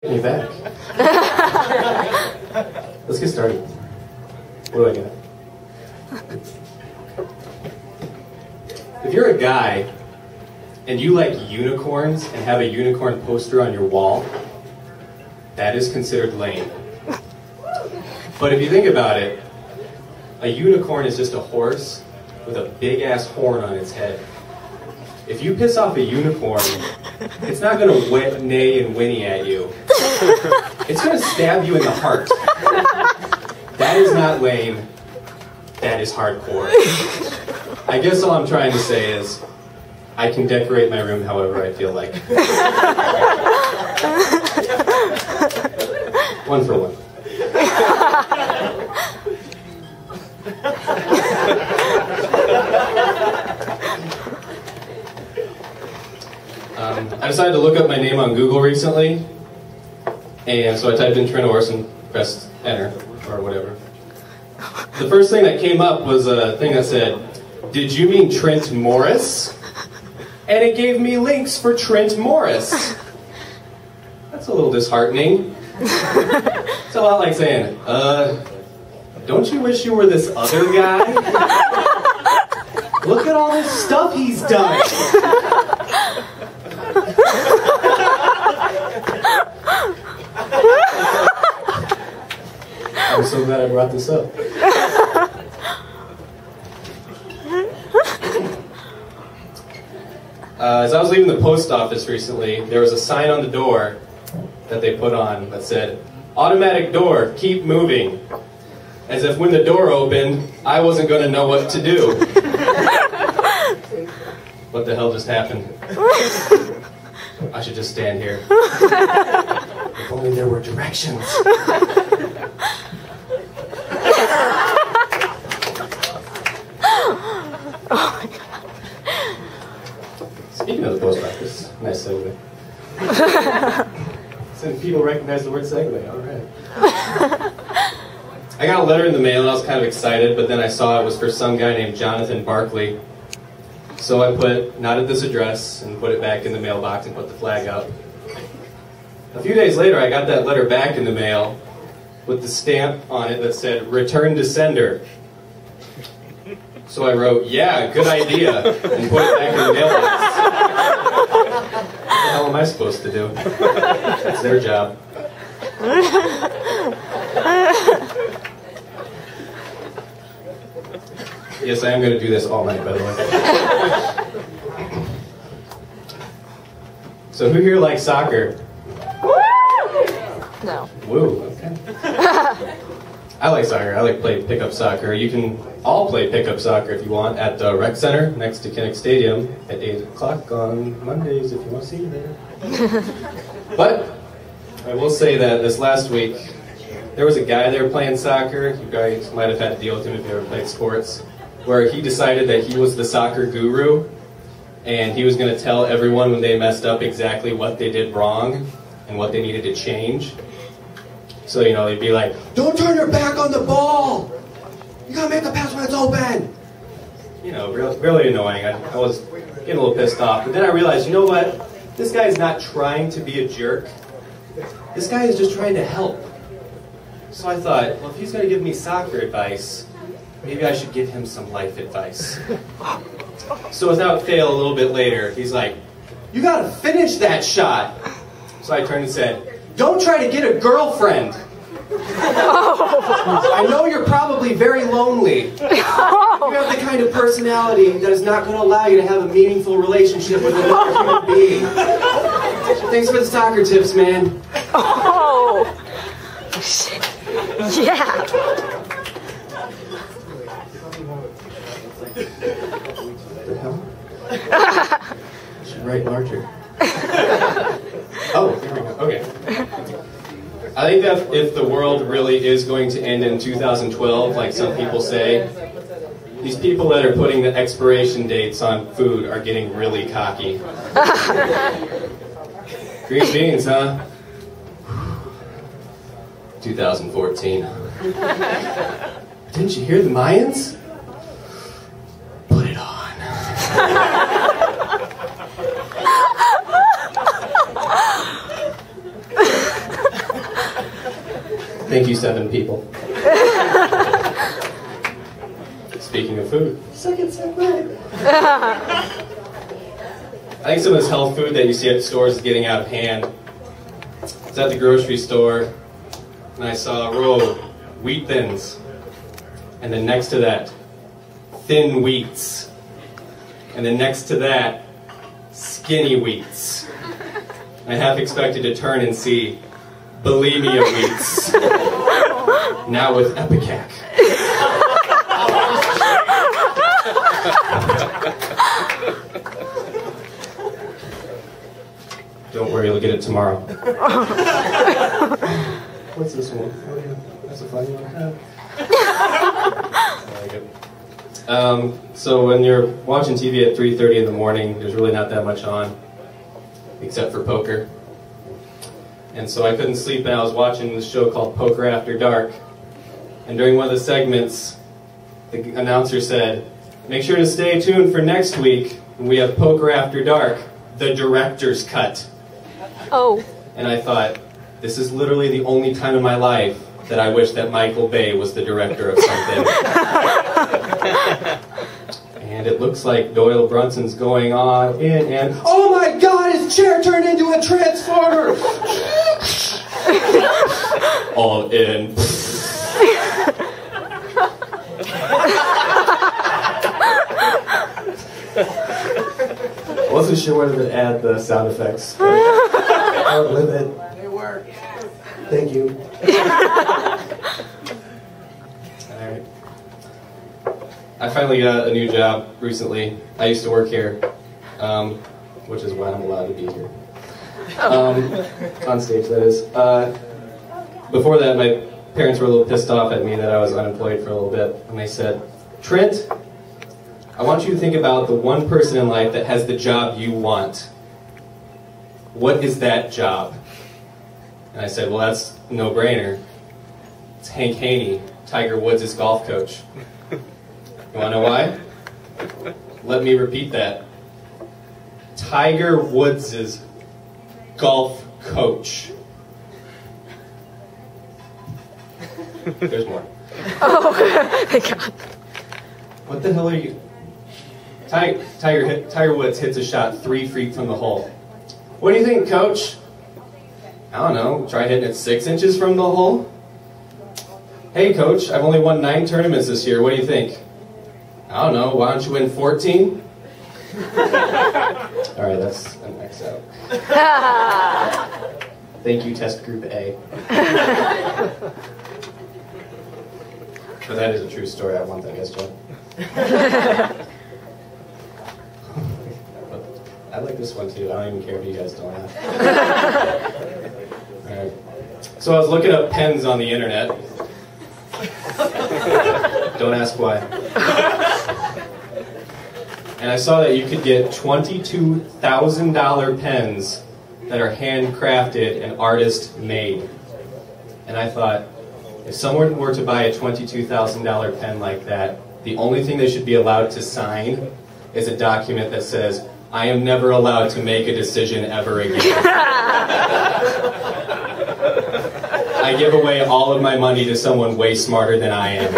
Me back. Let's get started. What do I got? If you're a guy and you like unicorns and have a unicorn poster on your wall, that is considered lame. But if you think about it, a unicorn is just a horse with a big ass horn on its head. If you piss off a unicorn, it's not going to neigh and whinny at you. It's going to stab you in the heart. That is not lame. That is hardcore. I guess all I'm trying to say is, I can decorate my room however I feel like. One for one. I decided to look up my name on Google recently, and so I typed in Trent and pressed enter, or whatever. The first thing that came up was a thing that said, "Did you mean Trent Morris?" And it gave me links for Trent Morris. That's a little disheartening. It's a lot like saying, don't you wish you were this other guy? Look at all this stuff he's done. I'm so glad I brought this up. As I was leaving the post office recently, there was a sign on the door that they put on that said, "Automatic door, keep moving." As if when the door opened, I wasn't going to know what to do. What the hell just happened? I should just stand here. If only there were directions. Speaking of the post office, nice segue. Since people recognize the word segue, alright. I got a letter in the mail and I was kind of excited, but then I saw it was for some guy named Jonathan Barkley. So I put, "Not at this address," and put it back in the mailbox and put the flag up. A few days later, I got that letter back in the mail with the stamp on it that said, "Return to sender." So I wrote, "Yeah, good idea," and put it back in the mailbox. What the hell am I supposed to do? That's their job. Yes, I am going to do this all night, by the way. So who here likes soccer? No. Woo, okay. I like soccer. I like playing pickup soccer. You can all play pickup soccer if you want at the rec center next to Kinnick Stadium at 8 o'clock on Mondays if you want to see me there. But I will say that this last week, there was a guy there playing soccer. You guys might have had to deal with him if you ever played sports, where he decided that he was the soccer guru, and he was going to tell everyone when they messed up exactly what they did wrong and what they needed to change. So, you know, they'd be like, "Don't turn your back on the ball! You gotta make the pass when it's open!" You know, really annoying. I was getting a little pissed off. But then I realized, you know what? This guy is not trying to be a jerk. This guy is just trying to help. So I thought, well, if he's gonna give me soccer advice, maybe I should give him some life advice. So without fail, a little bit later, he's like, "You gotta finish that shot." So I turned and said, "Don't try to get a girlfriend. I know you're probably very lonely. You have the kind of personality that is not going to allow you to have a meaningful relationship with another human being. Thanks for the soccer tips, man." Oh, shit. Yeah. What the hell? I should write larger. Oh, here we go. Okay. I think that if the world really is going to end in 2012, like some people say, these people that are putting the expiration dates on food are getting really cocky. Green beans, huh? 2014. Didn't you hear the Mayans? Put it on. Thank you, 7 people. Speaking of food. Second segment. I think some of this health food that you see at stores is getting out of hand. I was at the grocery store, and I saw a row of wheat thins. And then next to that, thin wheats. And then next to that, skinny wheats. I half expected to turn and see bulimia wheats. Now with Epicac. Don't worry, you'll get it tomorrow. What's this one? Oh yeah, that's a funny one. I like it. So when you're watching TV at 3:30 in the morning, there's really not that much on, except for poker. And so I couldn't sleep, and I was watching this show called Poker After Dark. And during one of the segments, the announcer said, "Make sure to stay tuned for next week when we have Poker After Dark, the director's cut." Oh. And I thought, this is literally the only time in my life that I wish that Michael Bay was the director of something. And it looks like Doyle Brunson's going on in, and oh my God, his chair turned into a transformer! All in. I wasn't sure whether to add the sound effects. I'll live it. They work. Thank you. Alright. I finally got a new job recently. I used to work here, which is why I'm allowed to be here. On stage, that is. Before that, my parents were a little pissed off at me that I was unemployed for a little bit. And they said, "Trent, I want you to think about the one person in life that has the job you want. What is that job?" And I said, "Well, that's a no-brainer. It's Hank Haney, Tiger Woods' golf coach." You want to know why? Let me repeat that. Tiger Woods' golf coach. There's more. Oh, thank God. What the hell are you... Tiger Woods hits a shot 3 feet from the hole. "What do you think, coach?" "I don't know. Try hitting it 6 inches from the hole." "Hey, coach, I've only won 9 tournaments this year. What do you think?" "I don't know. Why don't you win 14? Alright, that's an X out. Thank you, test group A. But that is a true story. I want that, guess, John. I like this one too. I don't even care if you guys don't laugh. Alright. So I was looking up pens on the internet. Don't ask why. And I saw that you could get $22,000 pens that are handcrafted and artist-made. And I thought, if someone were to buy a $22,000 pen like that, the only thing they should be allowed to sign is a document that says, "I am never allowed to make a decision ever again." I give away all of my money to someone way smarter than I am.